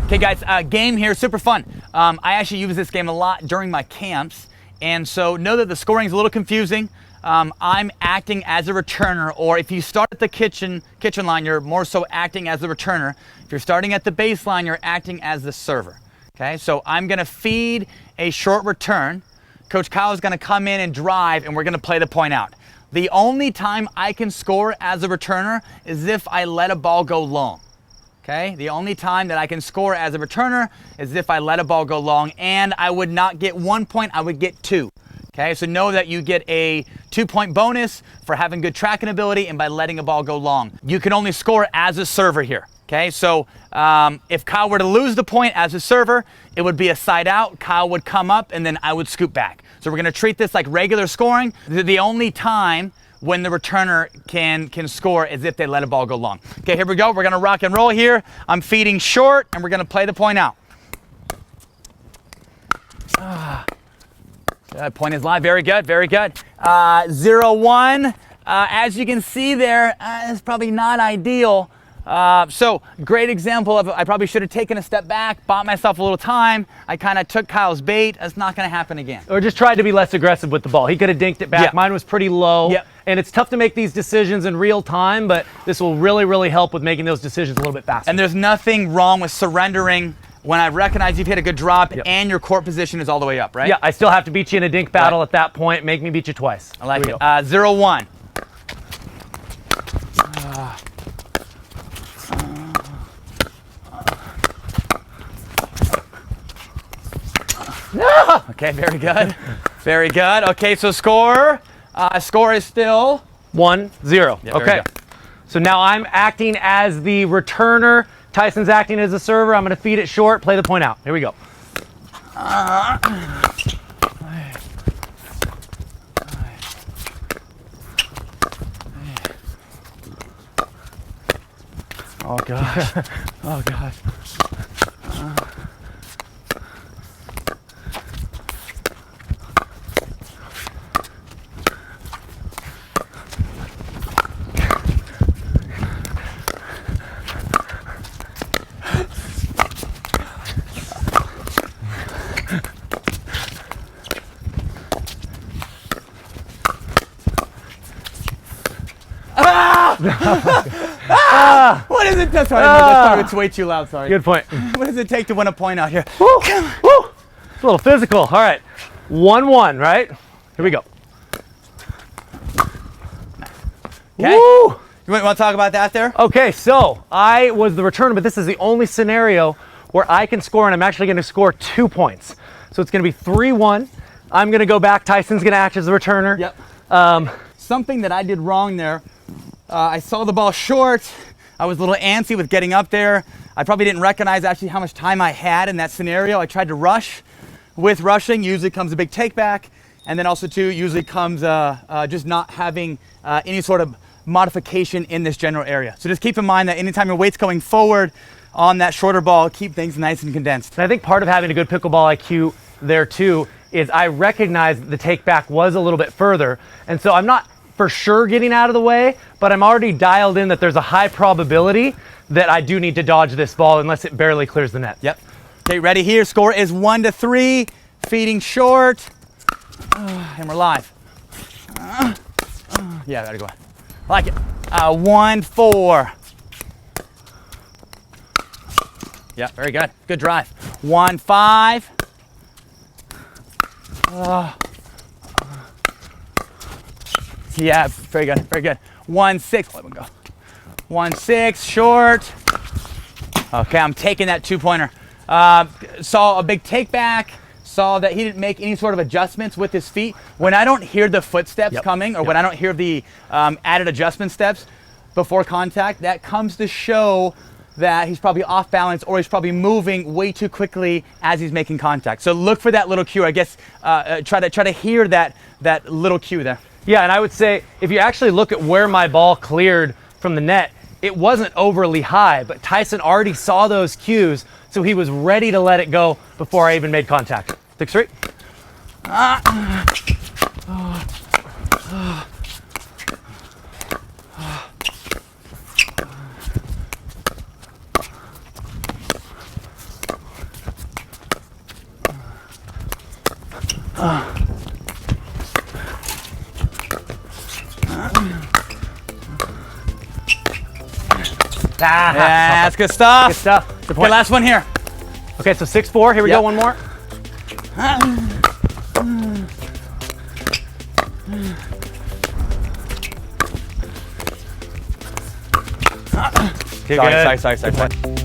Okay guys, game here, super fun. I actually use this game a lot during my camps, and so know that the scoring is a little confusing. I'm acting as a returner, or if you start at the kitchen line, you're more so acting as the returner. If you're starting at the baseline, you're acting as the server. Okay, so I'm gonna feed a short return. Coach Kyle is gonna come in and drive, and we're gonna play the point out. The only time I can score as a returner is if I let a ball go long. Okay, the only time that I can score as a returner is if I let a ball go long, and I would not get 1 point, I would get 2. Okay, so know that you get a 2-point bonus for having good tracking ability and by letting a ball go long. You can only score as a server here. Okay, so if Kyle were to lose the point as a server, it would be a side out. Kyle would come up and then I would scoop back. So we're gonna treat this like regular scoring. The only time when the returner can score is if they let a ball go long. Okay, here we go. We're gonna rock and roll here. I'm feeding short and we're gonna play the point out. That point is live, very good, very good. 0-1, as you can see there, it's probably not ideal. So great example of, I probably should have taken a step back, bought myself a little time. I kind of took Kyle's bait. That's not going to happen again. Or just tried to be less aggressive with the ball. He could have dinked it back. Yep. Mine was pretty low. Yep. And it's tough to make these decisions in real time, but this will really, really help with making those decisions a little bit faster. And there's nothing wrong with surrendering when I recognize you've hit a good drop. Yep. And your court position is all the way up, right? Yeah, I still have to beat you in a dink battle at that point. Make me beat you twice. I like it. 0-1. Okay, very good. Very good. Okay, so score is still 1-0. Yeah, okay. So now I'm acting as the returner. Tyson's acting as the server. I'm going to feed it short, play the point out. Here we go. Oh gosh. Oh gosh. What does it take? Sorry, it's way too loud. Sorry. Good point. What does it take to win a point out here? Woo, woo. It's a little physical. All right. 1-1, right? Here we go. Okay. Woo. You want to talk about that there? Okay, so I was the returner, but this is the only scenario where I can score, and I'm actually going to score 2 points. So it's going to be 3-1. I'm going to go back. Tyson's going to act as the returner. Yep. Something that I did wrong there. I saw the ball short. I was a little antsy with getting up there. I probably didn't recognize actually how much time I had in that scenario. I tried to rush. With rushing, usually comes a big take back, and then also too, usually comes just not having any sort of modification in this general area. So just keep in mind that anytime your weight's going forward on that shorter ball, keep things nice and condensed. And I think part of having a good pickleball IQ there too is I recognize that the take back was a little bit further, and so I'm not for sure getting out of the way, but I'm already dialed in that there's a high probability that I do need to dodge this ball unless it barely clears the net. Yep. Okay, ready here. Score is 1-3. Feeding short. And we're live. Yeah, gotta go. I like it. 1-4. Yeah, very good. Good drive. 1-5. Yeah, very good, very good. 1-6. Let me go. 1-6, short. Okay, I'm taking that 2-pointer. Saw a big take back. Saw that he didn't make any sort of adjustments with his feet. When I don't hear the footsteps coming, or when I don't hear the added adjustment steps before contact, that comes to show that he's probably off balance, or he's probably moving way too quickly as he's making contact. So look for that little cue. I guess try to hear that little cue there. Yeah, and I would say if you actually look at where my ball cleared from the net, it wasn't overly high, but Tyson already saw those cues, so he was ready to let it go before I even made contact. 6-3. Ah, Yeah, that's good stuff. Good stuff. Good Okay, point. last one here. Okay, so 6-4. Here we Yep. go. One more. Okay, good. Sorry.